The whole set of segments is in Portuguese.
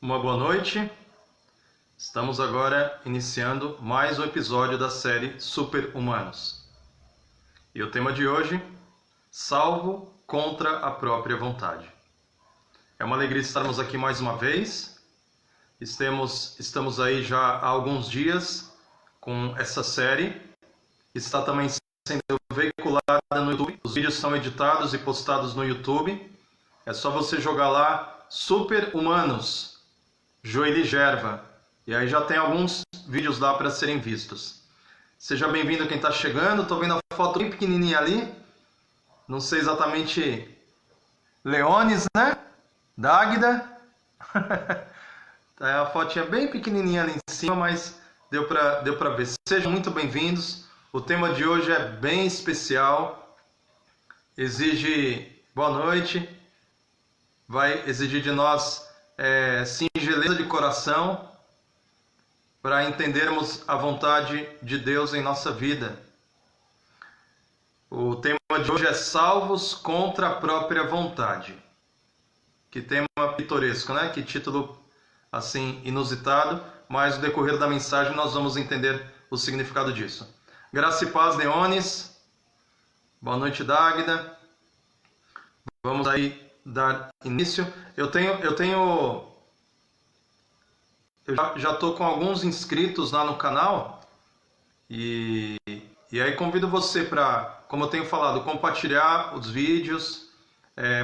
Uma boa noite. Estamos agora iniciando mais um episódio da série Super-Humanos. E o tema de hoje, salvo contra a própria vontade. É uma alegria estarmos aqui mais uma vez. Estamos aí já há alguns dias com essa série. Está também sendo veiculada no YouTube. Os vídeos são editados e postados no YouTube. É só você jogar lá Super-Humanos, Joeli Gerva. E aí já tem alguns vídeos lá para serem vistos. Seja bem-vindo quem está chegando. Estou vendo a foto bem pequenininha ali. Não sei exatamente. Leones, né? Dáguida. A fotinha bem pequenininha ali em cima, mas deu para ver. Sejam muito bem-vindos. O tema de hoje é bem especial. Exige boa noite. Vai exigir de nós singeleza de coração para entendermos a vontade de Deus em nossa vida. O tema de hoje é salvos contra a própria vontade. Que tema pitoresco, né? Que título assim inusitado, mas no decorrer da mensagem nós vamos entender o significado disso. Graça e paz, Leones. Boa noite, Dáguida. Vamos aí dar início. Eu já estou com alguns inscritos lá no canal e aí convido você para, como eu tenho falado, compartilhar os vídeos,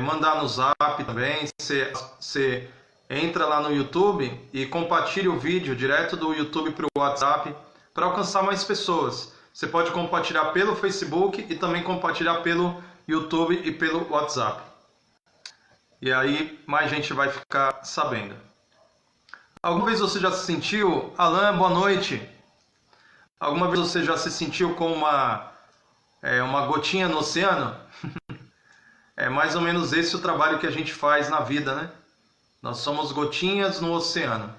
mandar no Zap também. Você entra lá no YouTube e compartilha o vídeo direto do YouTube para o WhatsApp para alcançar mais pessoas. Você pode compartilhar pelo Facebook e também compartilhar pelo YouTube e pelo WhatsApp. E aí mais gente vai ficar sabendo. Alguma vez você já se sentiu, Alan, boa noite. Alguma vez você já se sentiu como uma gotinha no oceano? É mais ou menos esse o trabalho que a gente faz na vida, né? Nós somos gotinhas no oceano.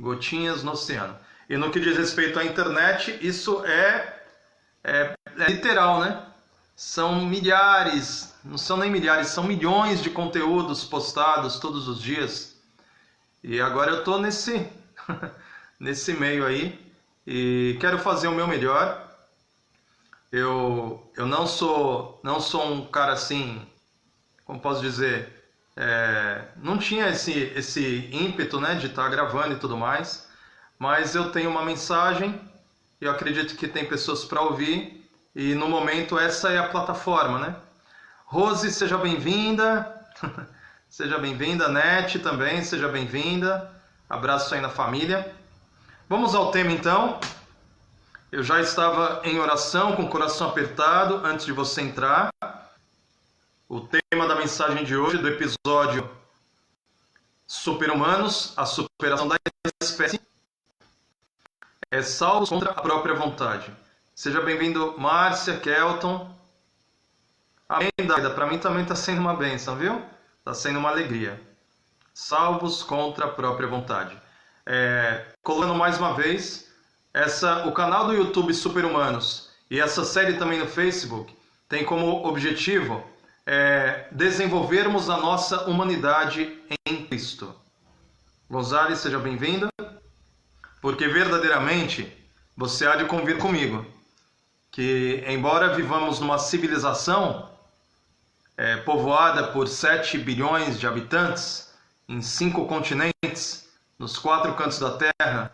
Gotinhas no oceano. E no que diz respeito à internet, isso é literal, né? São milhares, não são nem milhares, são milhões de conteúdos postados todos os dias. E agora eu estou nesse meio aí e quero fazer o meu melhor. Eu não sou um cara assim, como posso dizer, não tinha esse ímpeto, né, de estar gravando e tudo mais, mas eu tenho uma mensagem e eu acredito que tem pessoas para ouvir e no momento essa é a plataforma, né? Rose, seja bem-vinda. Seja bem-vinda, Nete também, seja bem-vinda. Abraço aí na família. Vamos ao tema então. Eu já estava em oração, com o coração apertado, antes de você entrar. O tema da mensagem de hoje, do episódio Super-Humanos, a superação da espécie, é salvos contra a própria vontade. Seja bem-vindo, Márcia, Kelton. Amém, Daida, para mim também está sendo uma bênção, viu? Está sendo uma alegria. Salvos contra a própria vontade. Colocando mais uma vez, o canal do YouTube Super-Humanos e essa série também no Facebook tem como objetivo desenvolvermos a nossa humanidade em Cristo. Gonzales, seja bem-vinda. Porque verdadeiramente você há de convir comigo que, embora vivamos numa civilização povoada por 7 bilhões de habitantes, em 5 continentes, nos 4 cantos da Terra,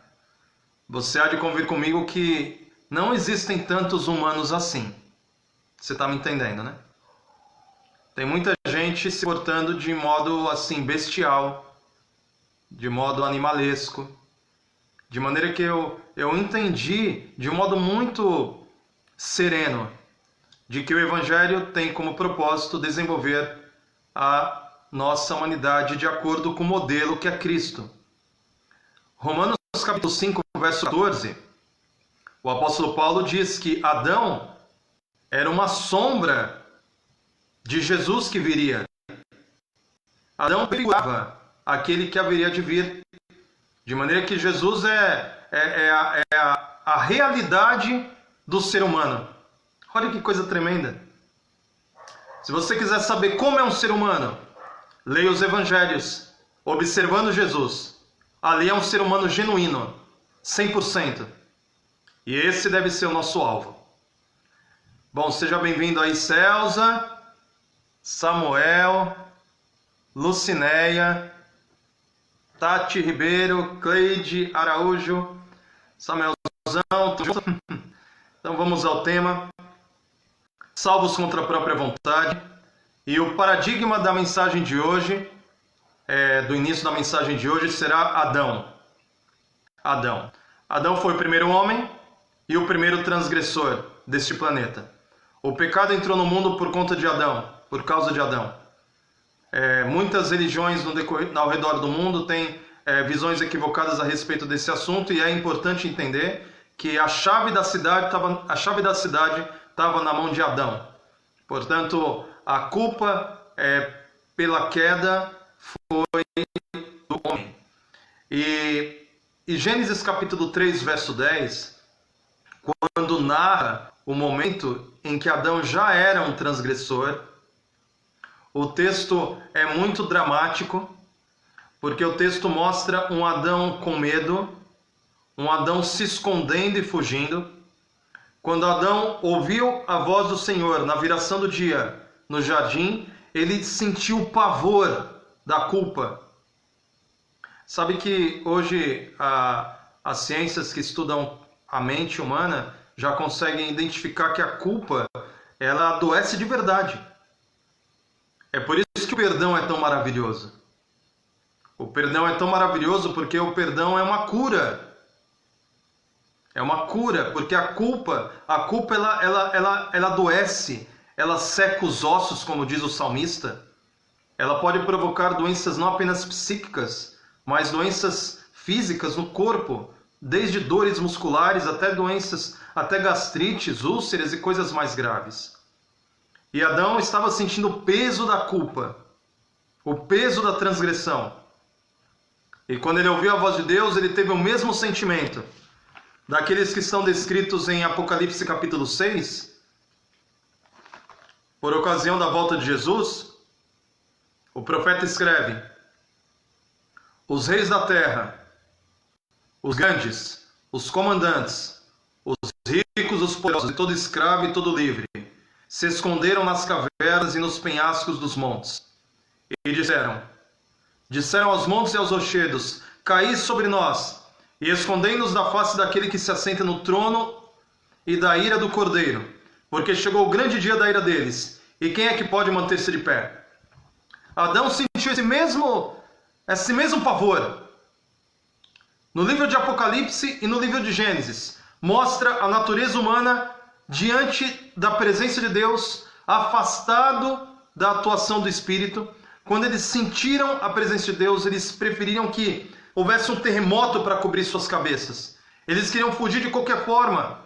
você há de convir comigo que não existem tantos humanos assim. Você está me entendendo, né? Tem muita gente se portando de modo assim bestial, de modo animalesco, de maneira que eu entendi de um modo muito sereno de que o Evangelho tem como propósito desenvolver a nossa humanidade de acordo com o modelo que é Cristo. Romanos capítulo 5, verso 14, o apóstolo Paulo diz que Adão era uma sombra de Jesus que viria. Adão figurava aquele que haveria de vir, de maneira que Jesus é a realidade do ser humano. Olha que coisa tremenda. Se você quiser saber como é um ser humano, leia os evangelhos. observando Jesus. Ali é um ser humano genuíno, 100%. E esse deve ser o nosso alvo. Bom, seja bem-vindo aí, Celsa, Samuel, Lucinéia, Tati Ribeiro, Cleide Araújo, Samuelzão, tudo junto? Então vamos ao tema. Salvos contra a própria vontade. E o paradigma da mensagem de hoje, do início da mensagem de hoje, será Adão. Adão foi o primeiro homem e o primeiro transgressor deste planeta. O pecado entrou no mundo por conta de Adão, por causa de Adão. Muitas religiões ao redor do mundo têm visões equivocadas a respeito desse assunto, e é importante entender que a chave da cidade estava na mão de Adão. Portanto, a culpa pela queda foi do homem. E Gênesis capítulo 3, verso 10, quando narra o momento em que Adão já era um transgressor, o texto é muito dramático, porque o texto mostra um Adão com medo, um Adão se escondendo e fugindo. Quando Adão ouviu a voz do Senhor na viração do dia no jardim, ele sentiu o pavor da culpa. Sabe que hoje as ciências que estudam a mente humana já conseguem identificar que a culpa, ela adoece de verdade. É por isso que o perdão é tão maravilhoso. O perdão é tão maravilhoso porque o perdão é uma cura. É uma cura, porque a culpa ela adoece, ela seca os ossos, como diz o salmista. Ela pode provocar doenças não apenas psíquicas, mas doenças físicas no corpo, desde dores musculares até doenças, até gastrites, úlceras e coisas mais graves. E Adão estava sentindo o peso da culpa, o peso da transgressão. E quando ele ouviu a voz de Deus, ele teve o mesmo sentimento daqueles que estão descritos em Apocalipse capítulo 6, por ocasião da volta de Jesus. O profeta escreve: os reis da terra, os grandes, os comandantes, os ricos, os poderosos, e todo escravo e todo livre, se esconderam nas cavernas e nos penhascos dos montes. E disseram aos montes e aos rochedos: caí sobre nós, e escondei-nos da face daquele que se assenta no trono e da ira do Cordeiro, porque chegou o grande dia da ira deles, e quem é que pode manter-se de pé? Adão sentiu esse mesmo pavor. No livro de Apocalipse e no livro de Gênesis, mostra a natureza humana diante da presença de Deus, afastado da atuação do Espírito. Quando eles sentiram a presença de Deus, eles preferiram que houvesse um terremoto para cobrir suas cabeças. Eles queriam fugir de qualquer forma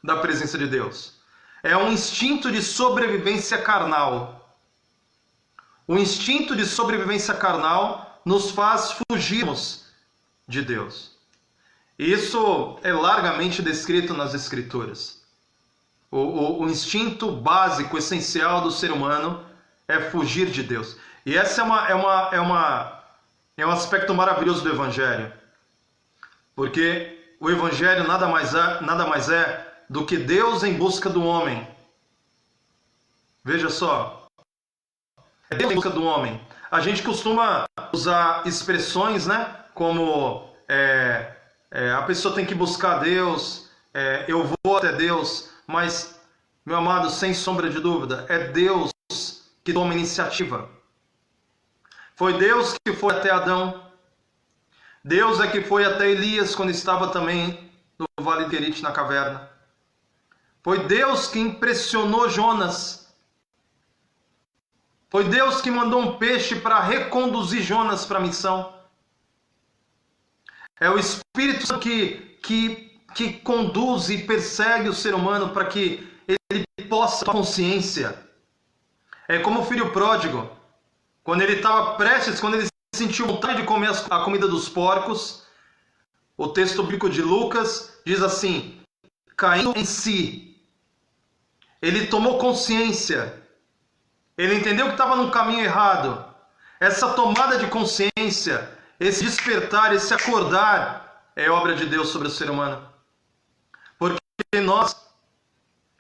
da presença de Deus. É um instinto de sobrevivência carnal. O instinto de sobrevivência carnal nos faz fugirmos de Deus. Isso é largamente descrito nas Escrituras. O instinto básico, essencial do ser humano é fugir de Deus. E esse é um aspecto maravilhoso do Evangelho. Porque o Evangelho nada mais é do que Deus em busca do homem. Veja só. É Deus em busca do homem. A gente costuma usar expressões, né? Como a pessoa tem que buscar Deus, eu vou até Deus. Mas, meu amado, sem sombra de dúvida, é Deus que toma iniciativa. Foi Deus que foi até Adão. Deus é que foi até Elias quando estava também no Vale de Querite, na caverna. Foi Deus que impressionou Jonas. Foi Deus que mandou um peixe para reconduzir Jonas para a missão. É o Espírito Santo que conduz e persegue o ser humano para que ele possa ter consciência. É como o filho pródigo. Quando ele sentiu vontade de comer a comida dos porcos, o texto bíblico de Lucas diz assim: caindo em si, ele tomou consciência, ele entendeu que estava no caminho errado, Essa tomada de consciência, esse despertar, esse acordar é obra de Deus sobre o ser humano. Porque nós,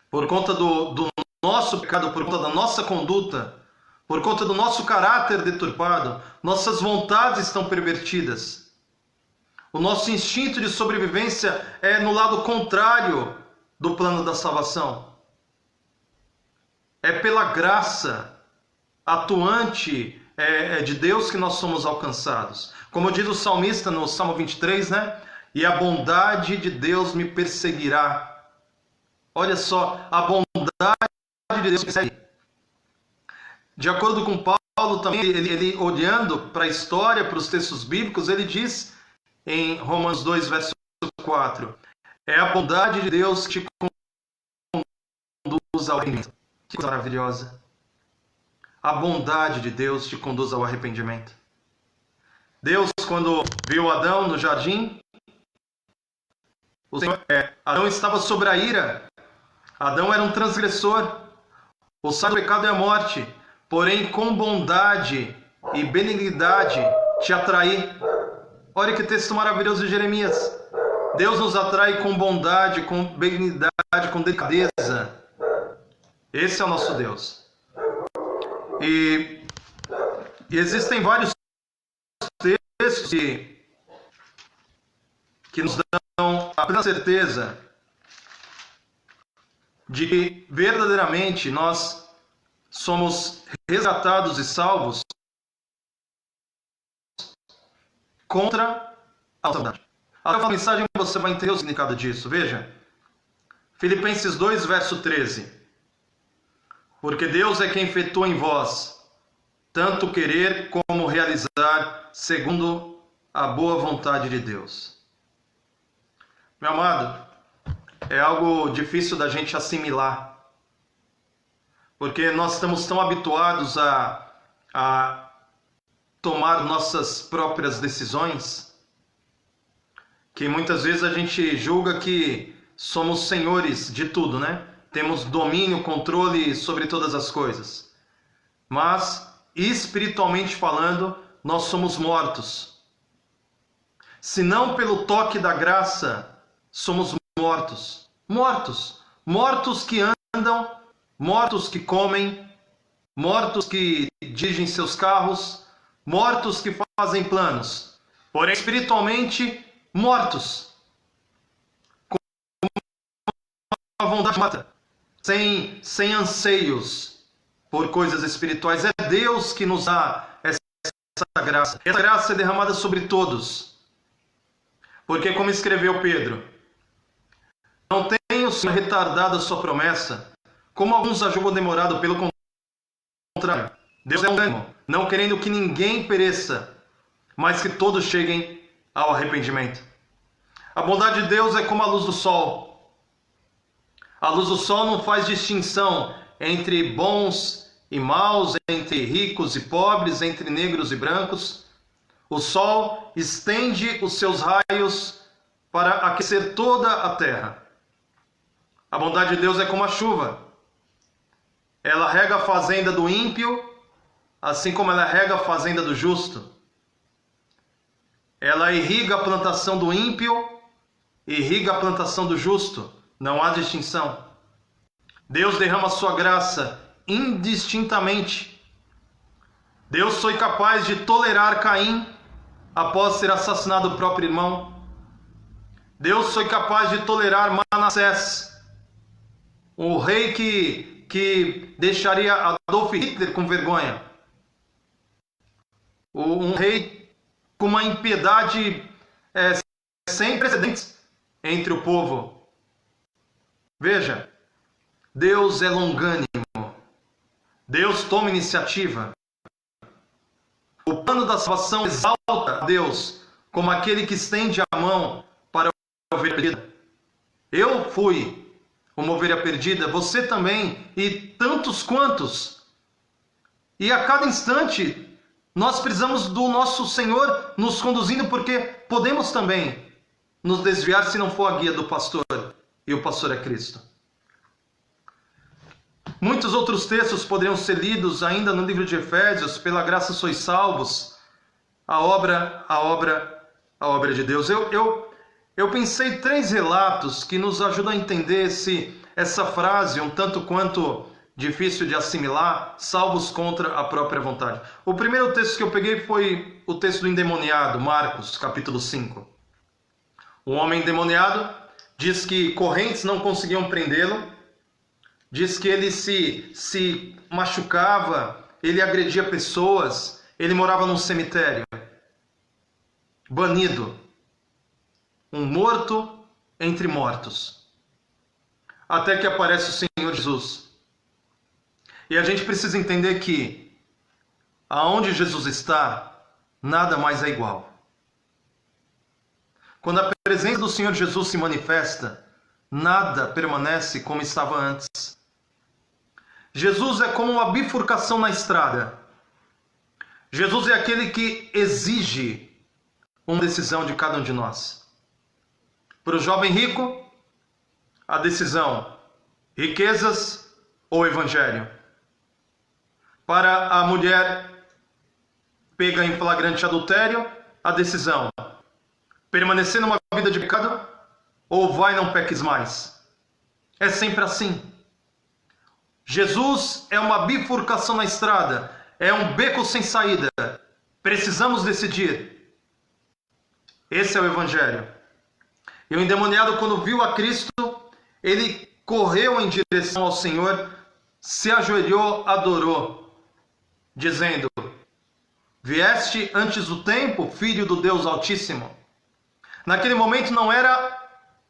por conta do nosso pecado, por conta da nossa conduta, por conta do nosso caráter deturpado, nossas vontades estão pervertidas. O nosso instinto de sobrevivência é no lado contrário do plano da salvação. É pela graça atuante de Deus que nós somos alcançados. Como diz o salmista no Salmo 23, né? E a bondade de Deus me perseguirá. Olha só, a bondade de Deus me persegue. De acordo com Paulo também, ele olhando para a história, para os textos bíblicos, ele diz em Romanos 2, verso 4, é a bondade de Deus que te conduz ao arrependimento. Que coisa maravilhosa. A bondade de Deus te conduz ao arrependimento. Deus, quando viu Adão no jardim, Adão estava sob a ira. Adão era um transgressor. O salário do pecado é a morte. Porém, com bondade e benignidade te atraí. Olha que texto maravilhoso de Jeremias. Deus nos atrai com bondade, com benignidade, com delicadeza. Esse é o nosso Deus. E existem vários textos que nos dão a plena certeza de que verdadeiramente nós somos resgatados e salvos contra a autoridade. Agora, a mensagem você vai entender o significado disso. Veja, Filipenses 2, verso 13. Porque Deus é quem efetua em vós, tanto querer como realizar, segundo a boa vontade de Deus. Meu amado, é algo difícil da gente assimilar. Porque nós estamos tão habituados a tomar nossas próprias decisões, que muitas vezes a gente julga que somos senhores de tudo, né? Temos domínio, controle sobre todas as coisas. Mas, espiritualmente falando, nós somos mortos. Se não pelo toque da graça, somos mortos. Mortos. Mortos que andam, mortos que comem, mortos que dirigem seus carros, mortos que fazem planos. Porém, espiritualmente, mortos. Com a vontade mata. Sem anseios por coisas espirituais. É Deus que nos dá essa graça. Essa graça é derramada sobre todos. Porque, como escreveu Pedro, não tem o Senhor retardado a sua promessa, como alguns a julgam demorado, pelo contrário. Deus é longânimo, não querendo que ninguém pereça, mas que todos cheguem ao arrependimento. A bondade de Deus é como a luz do sol. A luz do sol não faz distinção entre bons e maus, entre ricos e pobres, entre negros e brancos. O sol estende os seus raios para aquecer toda a terra. A bondade de Deus é como a chuva. Ela rega a fazenda do ímpio, assim como ela rega a fazenda do justo. Ela irriga a plantação do ímpio, irriga a plantação do justo. Não há distinção. Deus derrama a sua graça indistintamente. Deus foi capaz de tolerar Caim após ter assassinado o próprio irmão. Deus foi capaz de tolerar Manassés, o rei que deixaria Adolf Hitler com vergonha. Um rei com uma impiedade sem precedentes entre o povo. Veja, Deus é longânimo. Deus toma iniciativa. O plano da salvação exalta a Deus como aquele que estende a mão para a ovelha perdida. Eu fui uma ovelha perdida, você também, e tantos quantos. E a cada instante nós precisamos do nosso Senhor nos conduzindo, porque podemos também nos desviar se não for a guia do pastor, e o pastor é Cristo. Muitos outros textos poderiam ser lidos ainda no livro de Efésios. Pela graça sois salvos. A obra de Deus. Eu pensei 3 relatos que nos ajudam a entender essa frase, um tanto quanto difícil de assimilar, salvos contra a própria vontade. O primeiro texto que eu peguei foi o texto do endemoniado, Marcos, capítulo 5. O homem endemoniado diz que correntes não conseguiam prendê-lo, diz que ele se machucava, ele agredia pessoas, ele morava num cemitério, banido, um morto entre mortos. Até que aparece o Senhor Jesus. E a gente precisa entender que aonde Jesus está, nada mais é igual. Quando a presença do Senhor Jesus se manifesta, nada permanece como estava antes. Jesus é como uma bifurcação na estrada. Jesus é aquele que exige uma decisão de cada um de nós. Para o jovem rico, a decisão: riquezas ou evangelho. Para a mulher pega em flagrante adultério, a decisão: permanecer numa vida de pecado ou vai, não peques mais. É sempre assim. Jesus é uma bifurcação na estrada, é um beco sem saída. Precisamos decidir. Esse é o evangelho. E o endemoniado, quando viu a Cristo, ele correu em direção ao Senhor, se ajoelhou, adorou, dizendo: vieste antes do tempo, filho do Deus Altíssimo. Naquele momento não era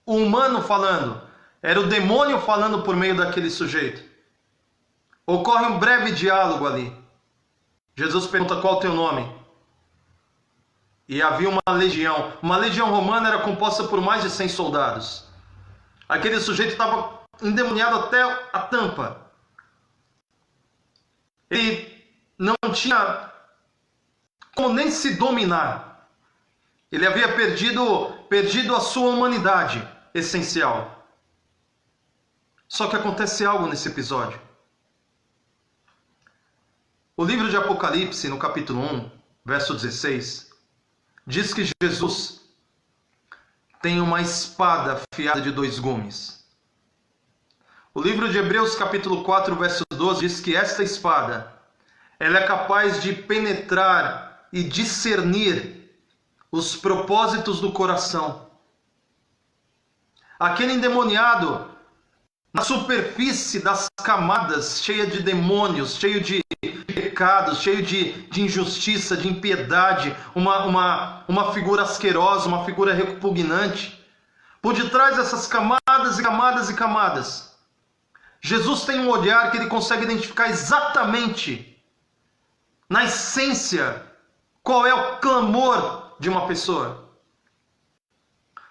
o humano falando, era o demônio falando por meio daquele sujeito. Ocorre um breve diálogo ali. Jesus pergunta: qual é o teu nome? E havia uma legião. Uma legião romana era composta por mais de 100 soldados. Aquele sujeito estava endemoniado até a tampa. Ele não tinha como nem se dominar. Ele havia perdido a sua humanidade essencial. Só que acontece algo nesse episódio. O livro de Apocalipse, no capítulo 1, verso 16, diz que Jesus tem uma espada afiada de 2 gumes. O livro de Hebreus, capítulo 4, verso 12, diz que esta espada, ela é capaz de penetrar e discernir os propósitos do coração. Aquele endemoniado, na superfície das camadas, cheia de demônios, cheio de pecados, cheio de injustiça, de impiedade, uma figura asquerosa, uma figura repugnante. Por detrás dessas camadas e camadas e camadas, Jesus tem um olhar que ele consegue identificar exatamente, na essência, qual é o clamor de uma pessoa.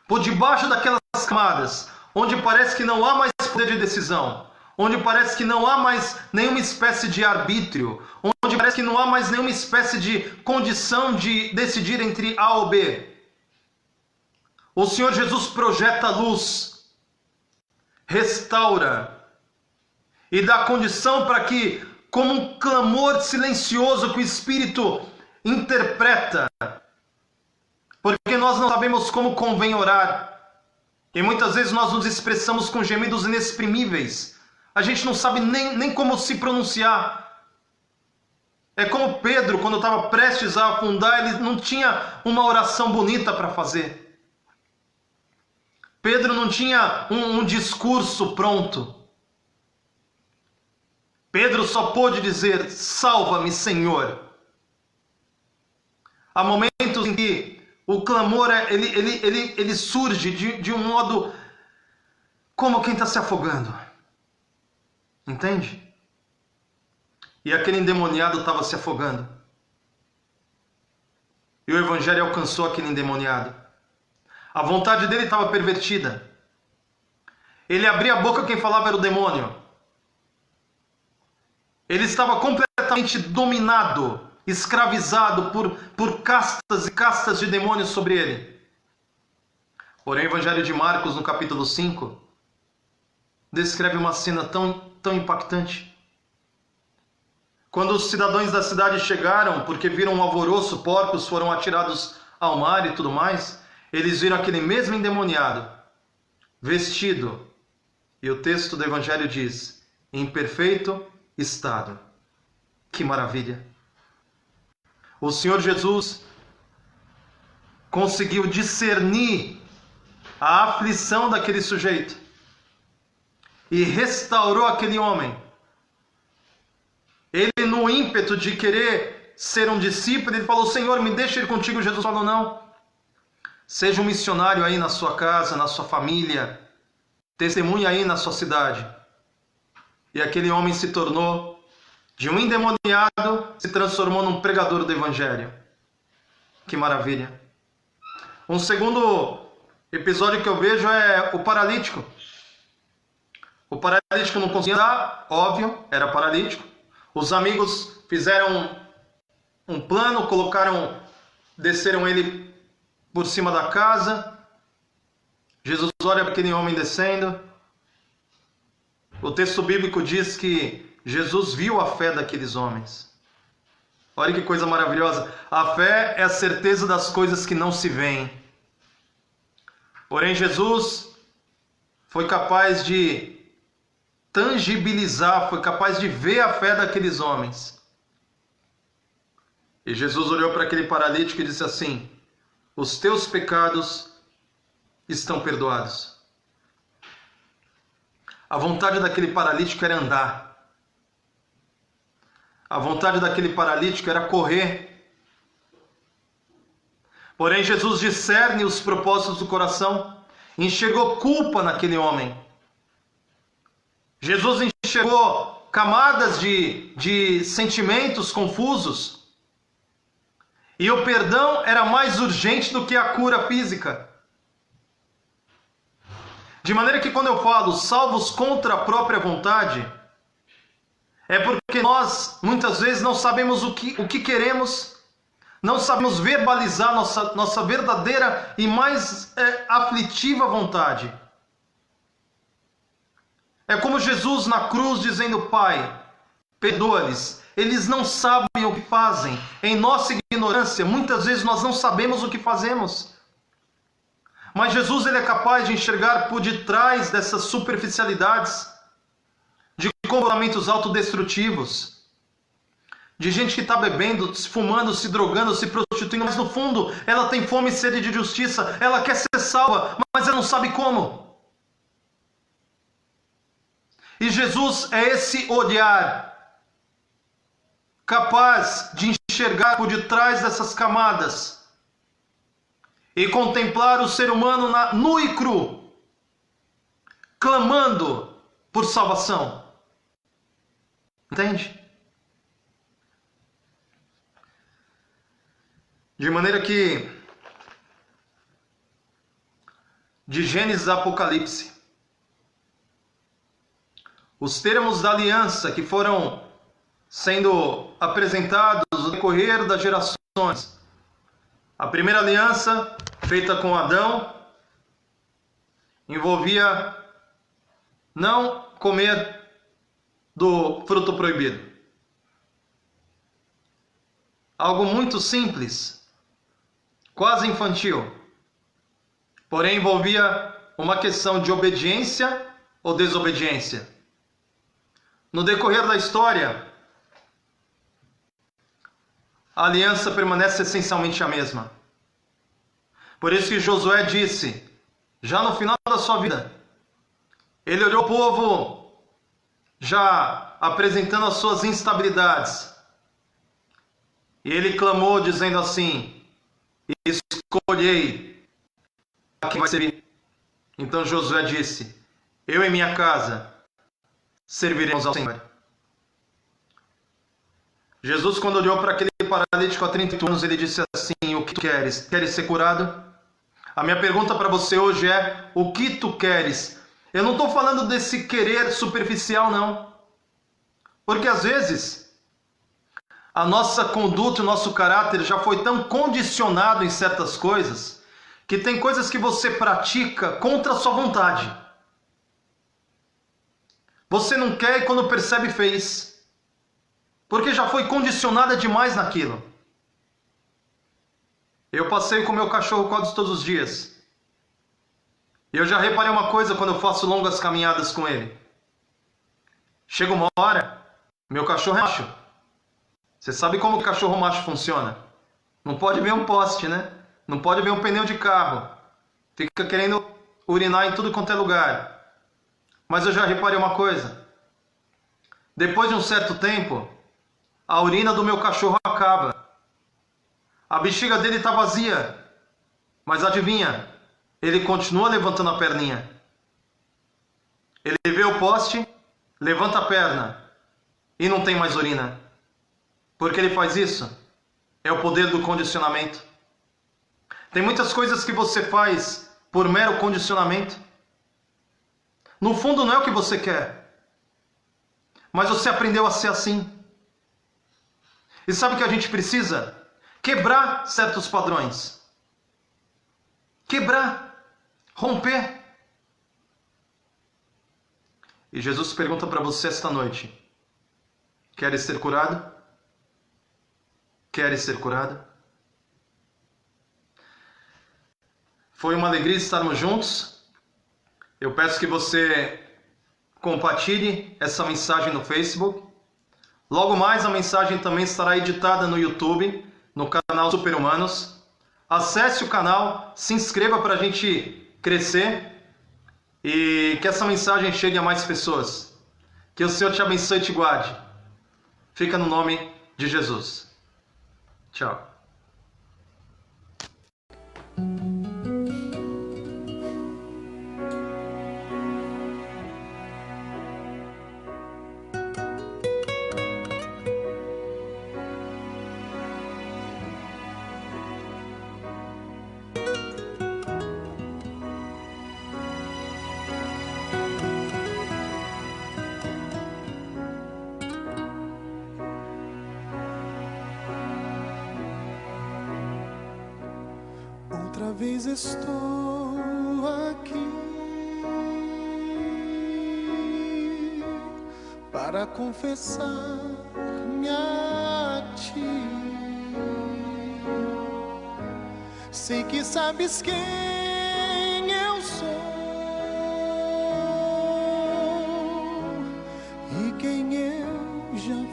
Por debaixo daquelas camadas, onde parece que não há mais poder de decisão, onde parece que não há mais nenhuma espécie de arbítrio, onde parece que não há mais nenhuma espécie de condição de decidir entre A ou B, o Senhor Jesus projeta a luz, restaura e dá condição para que, como um clamor silencioso que o Espírito interpreta, porque nós não sabemos como convém orar, e muitas vezes nós nos expressamos com gemidos inexprimíveis. A gente não sabe nem como se pronunciar. É como Pedro, quando estava prestes a afundar, ele não tinha uma oração bonita para fazer. Pedro não tinha um discurso pronto. Pedro só pôde dizer: salva-me, Senhor. Há momentos em que o clamor ele surge de um modo como quem está se afogando. Entende? E aquele endemoniado estava se afogando. E o evangelho alcançou aquele endemoniado. A vontade dele estava pervertida. Ele abria a boca, quem falava era o demônio. Ele estava completamente dominado, escravizado por castas e castas de demônios sobre ele. Porém, o Evangelho de Marcos, no capítulo 5, descreve uma cena tão tão impactante. Quando os cidadãos da cidade chegaram, porque viram um alvoroço, porcos foram atirados ao mar e tudo mais, eles viram aquele mesmo endemoniado, vestido, e o texto do Evangelho diz, em perfeito estado. Que maravilha! O Senhor Jesus conseguiu discernir a aflição daquele sujeito e restaurou aquele homem. Ele, no ímpeto de querer ser um discípulo, ele falou, Senhor, me deixa ir contigo. Jesus falou, não. Seja um missionário aí na sua casa, na sua família, testemunhe aí na sua cidade. E aquele homem se tornou, de um endemoniado, se transformou num pregador do Evangelho. Que maravilha. Um segundo episódio que eu vejo é o paralítico. O paralítico não conseguia andar, óbvio, era paralítico. Os amigos fizeram um plano, desceram ele por cima da casa. Jesus olha para aquele homem descendo. O texto bíblico diz que Jesus viu a fé daqueles homens. Olha que coisa maravilhosa. A fé é a certeza das coisas que não se veem. Porém, Jesus foi capaz de tangibilizar, foi capaz de ver a fé daqueles homens. E Jesus olhou para aquele paralítico e disse assim, os teus pecados estão perdoados. A vontade daquele paralítico era andar. A vontade daquele paralítico era correr. Porém, Jesus discerne os propósitos do coração, enxergou culpa naquele homem. Jesus enxergou camadas de sentimentos confusos. E o perdão era mais urgente do que a cura física. De maneira que quando eu falo salvos contra a própria vontade, é porque nós muitas vezes não sabemos o que queremos, não sabemos verbalizar nossa verdadeira e mais aflitiva vontade. É como Jesus na cruz dizendo, Pai, perdoa-lhes, eles não sabem o que fazem. Em nossa ignorância, muitas vezes nós não sabemos o que fazemos. Mas Jesus ele é capaz de enxergar por detrás dessas superficialidades, de comportamentos autodestrutivos, de gente que está bebendo, se fumando, se drogando, se prostituindo, mas no fundo ela tem fome e sede de justiça, ela quer ser salva, mas ela não sabe como. E Jesus é esse olhar capaz de enxergar por detrás dessas camadas e contemplar o ser humano nu e cru, clamando por salvação. Entende? De maneira que, de Gênesis a Apocalipse, os termos da aliança que foram sendo apresentados no decorrer das gerações. A primeira aliança, feita com Adão, envolvia não comer do fruto proibido. Algo muito simples, quase infantil. Porém, envolvia uma questão de obediência ou desobediência. No decorrer da história, a aliança permanece essencialmente a mesma. Por isso que Josué disse, já no final da sua vida, ele olhou o povo já apresentando as suas instabilidades. E ele clamou dizendo assim, escolhei a quem vai servir. Então Josué disse, eu e minha casa serviremos ao Senhor. Jesus, quando olhou para aquele paralítico há 38 anos, ele disse assim, o que tu queres? Queres ser curado? A minha pergunta para você hoje é, o que tu queres? Eu não estou falando desse querer superficial, não. Porque às vezes, a nossa conduta, o nosso caráter já foi tão condicionado em certas coisas, que tem coisas que você pratica contra a sua vontade. Você não quer e quando percebe fez. Porque já foi condicionada demais naquilo. Eu passeio com meu cachorro quase todos os dias. E eu já reparei uma coisa quando eu faço longas caminhadas com ele. Chega uma hora, meu cachorro é macho. Você sabe como o cachorro macho funciona? Não pode ver um poste, né? Não pode ver um pneu de carro. Fica querendo urinar em tudo quanto é lugar. Mas eu já reparei uma coisa. Depois de um certo tempo, a urina do meu cachorro acaba. A bexiga dele está vazia. Mas adivinha? Ele continua levantando a perninha. Ele vê o poste, levanta a perna e não tem mais urina. Por que ele faz isso? É o poder do condicionamento. Tem muitas coisas que você faz por mero condicionamento. No fundo não é o que você quer. Mas você aprendeu a ser assim. E sabe o que a gente precisa? Quebrar certos padrões. Quebrar. Romper. E Jesus pergunta para você esta noite: queres ser curado? Queres ser curado? Foi uma alegria estarmos juntos. Eu peço que você compartilhe essa mensagem no Facebook. Logo mais a mensagem também estará editada no YouTube, no canal Super Humanos. Acesse o canal, se inscreva para a gente crescer e que essa mensagem chegue a mais pessoas. Que o Senhor te abençoe e te guarde. Fica no nome de Jesus. Tchau. Outra vez estou aqui para confessar-me a ti. Sei que sabes quem eu sou e quem eu já fui.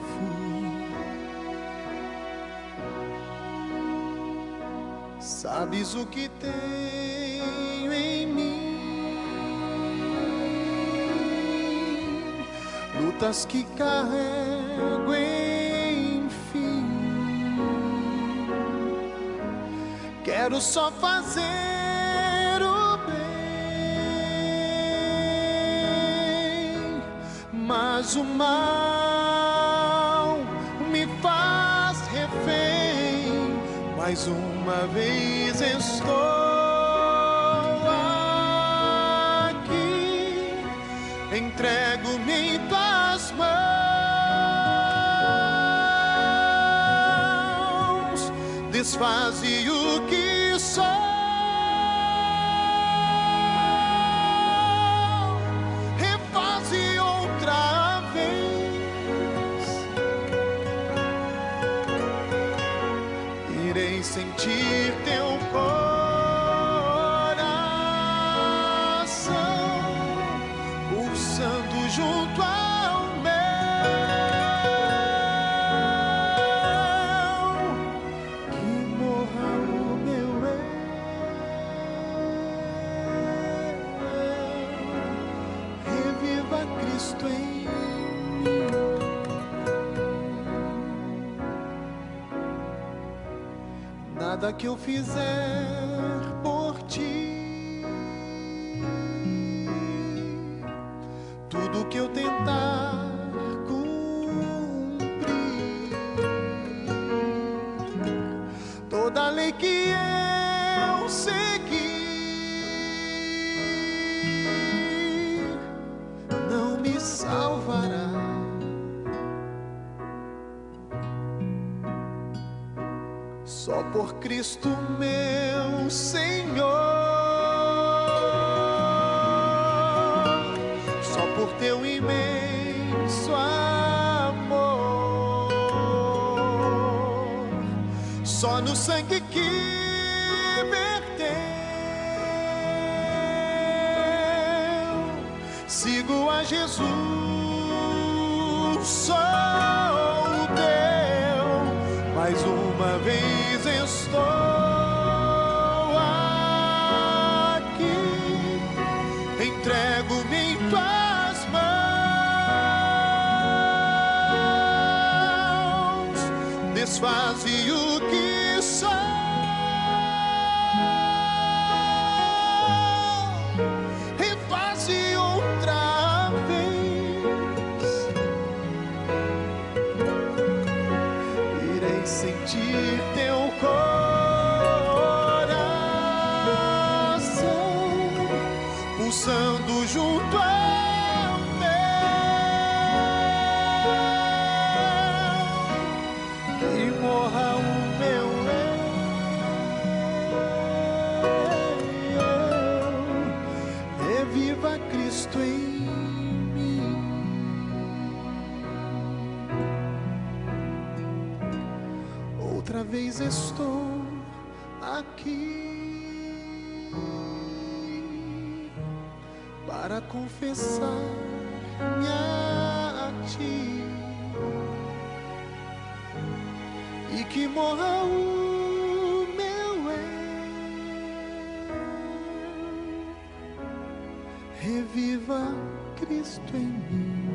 Sabes o que tenho em mim, lutas que carrego, enfim. Quero só fazer o bem, mas o mal me faz refém. Mais uma vez estou aqui, entrego-me em tuas mãos, desfaze o que sou, refaze outra vez. Irei sentir teu coração pulsando junto ao meu, que morra o meu eu, reviva Cristo em mim. Nada que eu fizer por ti, tudo que eu tentar cumprir, toda lei que eu seguir, não me salvará. Só por Cristo meu Senhor, só por teu imenso só no sangue que verteu. Sigo a Jesus, sou teu, mais uma vez estou aqui, entrego-me em tuas mãos, desfaze o que sou, refaze outra vez, irei sentir teu coração pulsando junto ao meu, que morra o meu eu, reviva Cristo em mim. Outra vez estou aqui para confessar-me a ti, e que morra o meu eu, reviva Cristo em mim.